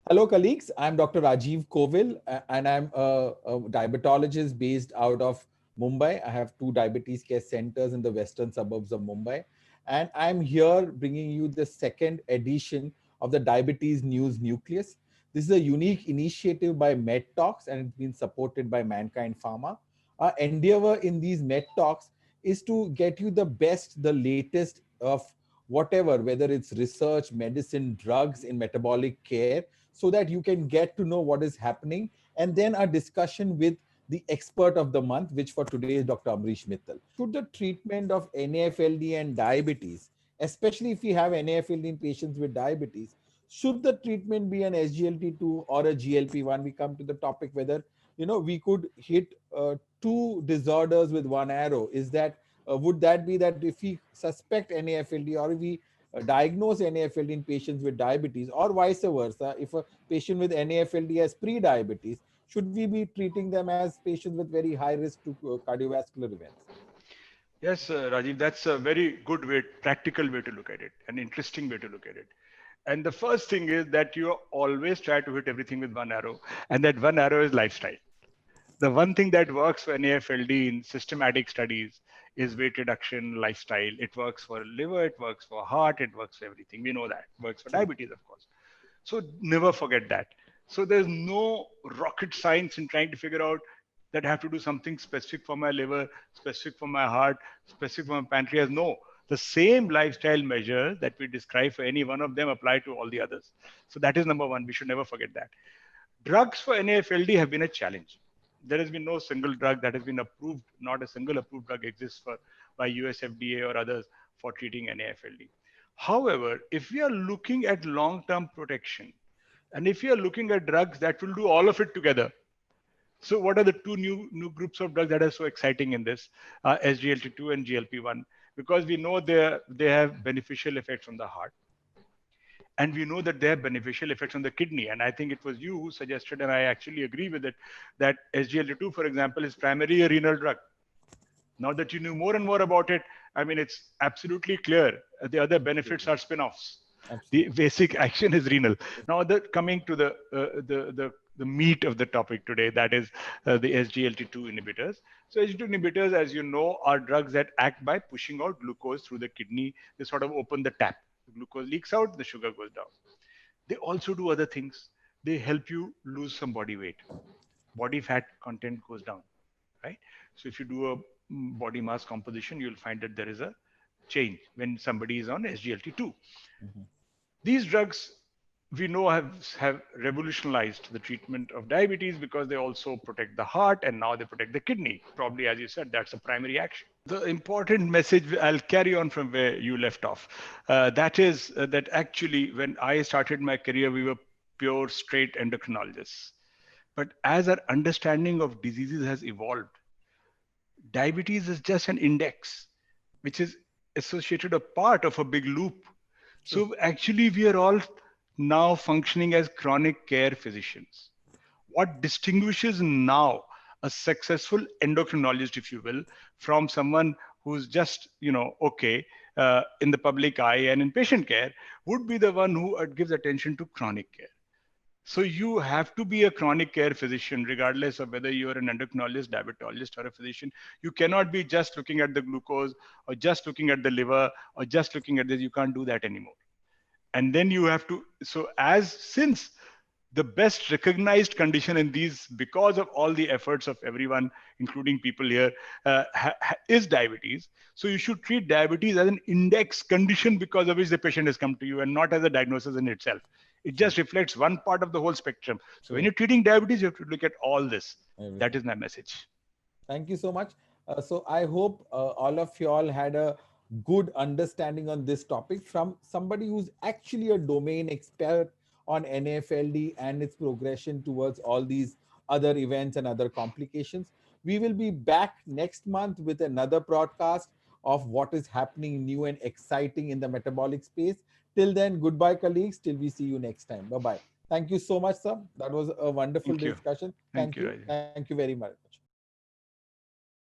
Hello, colleagues. I'm Dr. Rajiv Kovil, and I'm a diabetologist based out of Mumbai. I have two diabetes care centers in the western suburbs of Mumbai. And I'm here bringing you the second edition of the Diabetes News Nucleus. This is a unique initiative by MedTalks, and it's been supported by Mankind Pharma. Our endeavor in these MedTalks is to get you the best, the latest of whatever, whether it's research, medicine, drugs in metabolic care, so that you can get to know what is happening. And then a discussion with the expert of the month, which for today is Dr. Amrish Mittal. Should the treatment of NAFLD and diabetes, especially if you have NAFLD in patients with diabetes, should the treatment be an SGLT2 or a GLP-1? We come to the topic whether we could hit two disorders with one arrow. Is that would that be that if we suspect NAFLD or if we diagnose NAFLD in patients with diabetes, or vice versa, if a patient with NAFLD has pre-diabetes, should we be treating them as patients with very high risk to cardiovascular events? Yes, Rajiv, that's a very good way, practical way to look at it, an interesting way to look at it. And the first thing is that you always try to hit everything with one arrow, and that one arrow is lifestyle. The one thing that works for NAFLD in systematic studies is weight reduction, lifestyle. It works for liver, it works for heart, it works for everything. We know that. It works for True. diabetes, of course. So never forget that. So there's no rocket science in trying to figure out that I have to do something specific for my liver, specific for my heart, specific for my pancreas. No, the same lifestyle measures that we describe for any one of them apply to all the others. So that is number one. We should never forget that. Drugs for NAFLD have been a challenge. There has been no single drug that has been approved, not a single approved drug exists for by US FDA or others for treating NAFLD. However, if we are looking at long-term protection, and if we are looking at drugs that will do all of it together, so what are the two new groups of drugs that are so exciting in this? SGLT2 and GLP-1, because we know they have beneficial effects on the heart, and we know that they have beneficial effects on the kidney. And I think it was you who suggested, and I actually agree with it, that SGLT2, for example, is primarily a renal drug. Now that you knew more and more about it, I mean, it's absolutely clear. The other benefits are spin-offs. The Absolutely. basic action is renal. Now, coming to the meat of the topic today, that is the SGLT2 inhibitors. So SGLT2 inhibitors, as you know, are drugs that act by pushing out glucose through the kidney. They sort of open the tap. The glucose leaks out, the sugar goes down. They also do other things. They help you lose some body weight. Body fat content goes down, right? So if you do a body mass composition, you'll find that there is a change when somebody is on SGLT2. Mhm. These drugs we know have revolutionized the treatment of diabetes because they also protect the heart and now they protect the kidney. Probably, as you said, that's a primary action. The important message, I'll carry on from where you left off. That is that actually, when I started my career, we were pure straight endocrinologists. But as our understanding of diseases has evolved, diabetes is just an index, which is associated a part of a big loop. True. So actually, we are all now functioning as chronic care physicians. What distinguishes now a successful endocrinologist, if you will, from someone who's just, okay, in the public eye and in patient care, would be the one who gives attention to chronic care. So you have to be a chronic care physician, regardless of whether you're an endocrinologist, diabetologist, or a physician. You cannot be just looking at the glucose or just looking at the liver or just looking at this. You can't do that anymore. And then you have to, so as since the best recognized condition in these, because of all the efforts of everyone, including people here, is diabetes. So you should treat diabetes as an index condition because of which the patient has come to you and not as a diagnosis in itself. It True. just reflects one part of the whole spectrum. So when True. you're treating diabetes, you have to look at all this. That Everything. is my message. Thank you so much. So I hope all of you all had a good understanding on this topic from somebody who's actually a domain expert on NAFLD and its progression towards all these other events and other complications. We will be back next month with another broadcast of what is happening new and exciting in the metabolic space. Till then, goodbye, colleagues. Till we see you next time. Bye bye. Thank you so much, sir. That was a wonderful Thank you. discussion. Thank Thank you, you. Rajesh. Thank you very much.